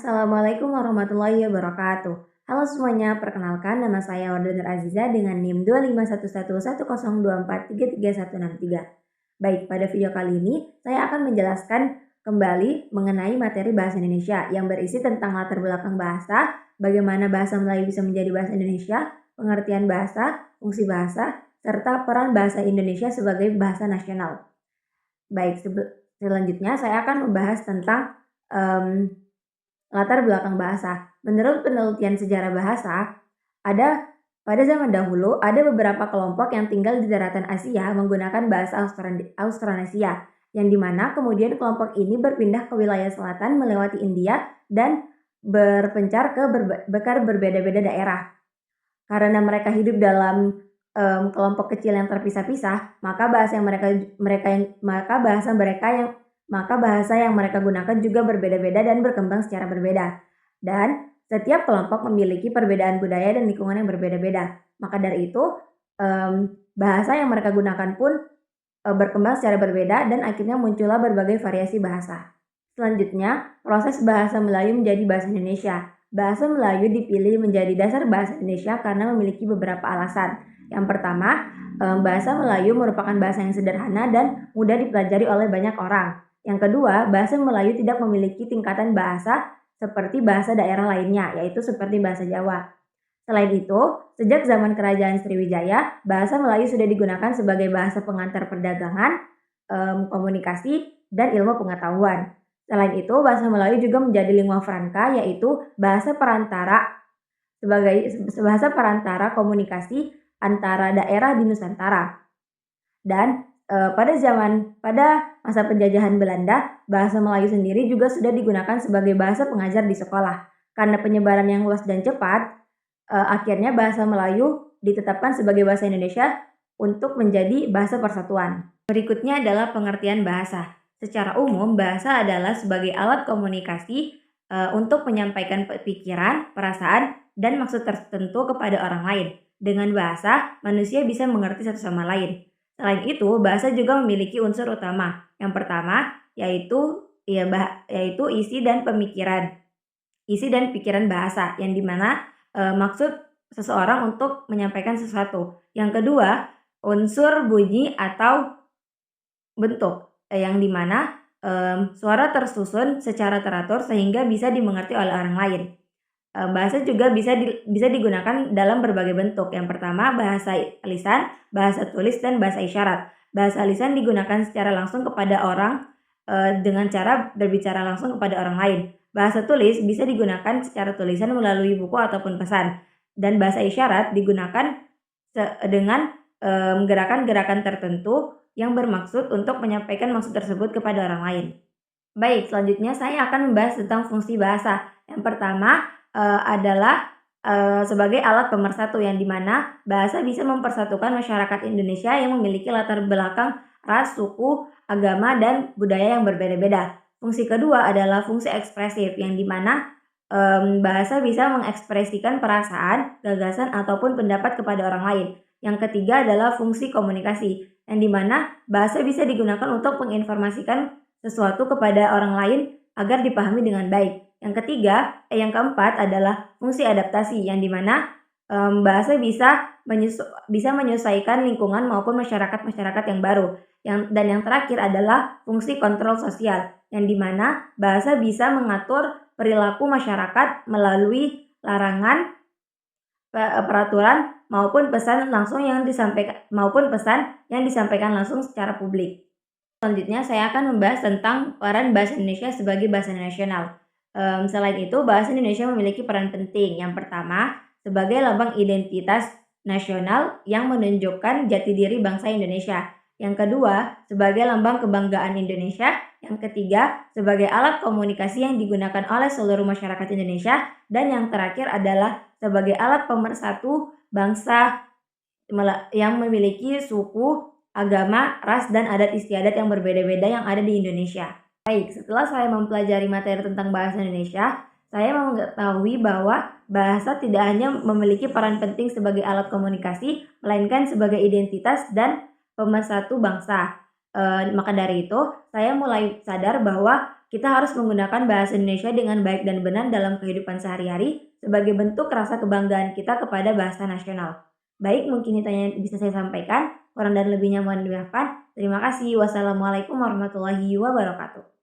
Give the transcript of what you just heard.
Assalamualaikum warahmatullahi wabarakatuh. Halo semuanya, perkenalkan nama saya Wardaner Aziza dengan NIM 25111024333163. Baik, pada video kali ini saya akan menjelaskan kembali mengenai materi bahasa Indonesia yang berisi tentang latar belakang bahasa, bagaimana bahasa Melayu bisa menjadi bahasa Indonesia, pengertian bahasa, fungsi bahasa, serta peran bahasa Indonesia sebagai bahasa nasional. Baik, selanjutnya saya akan membahas tentang latar belakang bahasa. Menurut penelitian sejarah bahasa, pada zaman dahulu ada beberapa kelompok yang tinggal di daratan Asia menggunakan bahasa Austronesia, yang dimana kemudian kelompok ini berpindah ke wilayah selatan melewati India dan berpencar ke berbeda-beda daerah. Karena mereka hidup dalam kelompok kecil yang terpisah-pisah, maka bahasa yang mereka gunakan juga berbeda-beda dan berkembang secara berbeda. Dan setiap kelompok memiliki perbedaan budaya dan lingkungan yang berbeda-beda. Maka dari itu, bahasa yang mereka gunakan pun berkembang secara berbeda dan akhirnya muncullah berbagai variasi bahasa. Selanjutnya, proses bahasa Melayu menjadi bahasa Indonesia. Bahasa Melayu dipilih menjadi dasar bahasa Indonesia karena memiliki beberapa alasan. Yang pertama, bahasa Melayu merupakan bahasa yang sederhana dan mudah dipelajari oleh banyak orang. Yang kedua, bahasa Melayu tidak memiliki tingkatan bahasa seperti bahasa daerah lainnya, yaitu seperti bahasa Jawa. Selain itu, sejak zaman Kerajaan Sriwijaya, bahasa Melayu sudah digunakan sebagai bahasa pengantar perdagangan, komunikasi, dan ilmu pengetahuan. Selain itu, bahasa Melayu juga menjadi lingua franca, yaitu bahasa perantara komunikasi antara daerah di Nusantara. Dan pada masa penjajahan Belanda, bahasa Melayu sendiri juga sudah digunakan sebagai bahasa pengajar di sekolah. Karena penyebaran yang luas dan cepat, akhirnya bahasa Melayu ditetapkan sebagai bahasa Indonesia untuk menjadi bahasa persatuan. Berikutnya adalah pengertian bahasa. Secara umum, bahasa adalah sebagai alat komunikasi untuk menyampaikan pikiran, perasaan, dan maksud tertentu kepada orang lain. Dengan bahasa, manusia bisa mengerti satu sama lain. Selain itu, bahasa juga memiliki unsur utama. Yang pertama yaitu isi dan pikiran bahasa, yang dimana maksud seseorang untuk menyampaikan sesuatu. Yang kedua, unsur bunyi atau bentuk, yang dimana suara tersusun secara teratur sehingga bisa dimengerti oleh orang lain. Bahasa juga bisa digunakan dalam berbagai bentuk. Yang pertama, bahasa lisan, bahasa tulis, dan bahasa isyarat. Bahasa lisan digunakan secara langsung kepada orang dengan cara berbicara langsung kepada orang lain. Bahasa tulis bisa digunakan secara tulisan melalui buku ataupun pesan. Dan bahasa isyarat digunakan dengan gerakan-gerakan tertentu yang bermaksud untuk menyampaikan maksud tersebut kepada orang lain. Baik, selanjutnya saya akan membahas tentang fungsi bahasa. Yang pertama adalah sebagai alat pemersatu, yang dimana bahasa bisa mempersatukan masyarakat Indonesia yang memiliki latar belakang ras, suku, agama, dan budaya yang berbeda-beda. Fungsi kedua adalah fungsi ekspresif, yang dimana bahasa bisa mengekspresikan perasaan, gagasan, ataupun pendapat kepada orang lain. Yang ketiga adalah fungsi komunikasi, yang dimana bahasa bisa digunakan untuk menginformasikan sesuatu kepada orang lain agar dipahami dengan baik. Yang keempat adalah fungsi adaptasi, yang dimana bahasa bisa menyesuaikan lingkungan maupun masyarakat yang baru. Dan yang terakhir adalah fungsi kontrol sosial, yang dimana bahasa bisa mengatur perilaku masyarakat melalui larangan, peraturan, maupun pesan yang disampaikan langsung secara publik. Selanjutnya saya akan membahas tentang peran bahasa Indonesia sebagai bahasa nasional. Selain itu, bahasa Indonesia memiliki peran penting. Yang pertama, sebagai lambang identitas nasional yang menunjukkan jati diri bangsa Indonesia. Yang kedua, sebagai lambang kebanggaan Indonesia. Yang ketiga, sebagai alat komunikasi yang digunakan oleh seluruh masyarakat Indonesia. Dan yang terakhir adalah sebagai alat pemersatu bangsa yang memiliki suku, agama, ras, dan adat istiadat yang berbeda-beda yang ada di Indonesia. Baik, setelah saya mempelajari materi tentang bahasa Indonesia, saya mengetahui bahwa bahasa tidak hanya memiliki peran penting sebagai alat komunikasi, melainkan sebagai identitas dan pemersatu bangsa. Maka dari itu, saya mulai sadar bahwa kita harus menggunakan bahasa Indonesia dengan baik dan benar dalam kehidupan sehari-hari sebagai bentuk rasa kebanggaan kita kepada bahasa nasional. Baik, mungkin itu yang bisa saya sampaikan. Kurang dan lebihnya mohon dimaafkan. Terima kasih. Wassalamualaikum warahmatullahi wabarakatuh.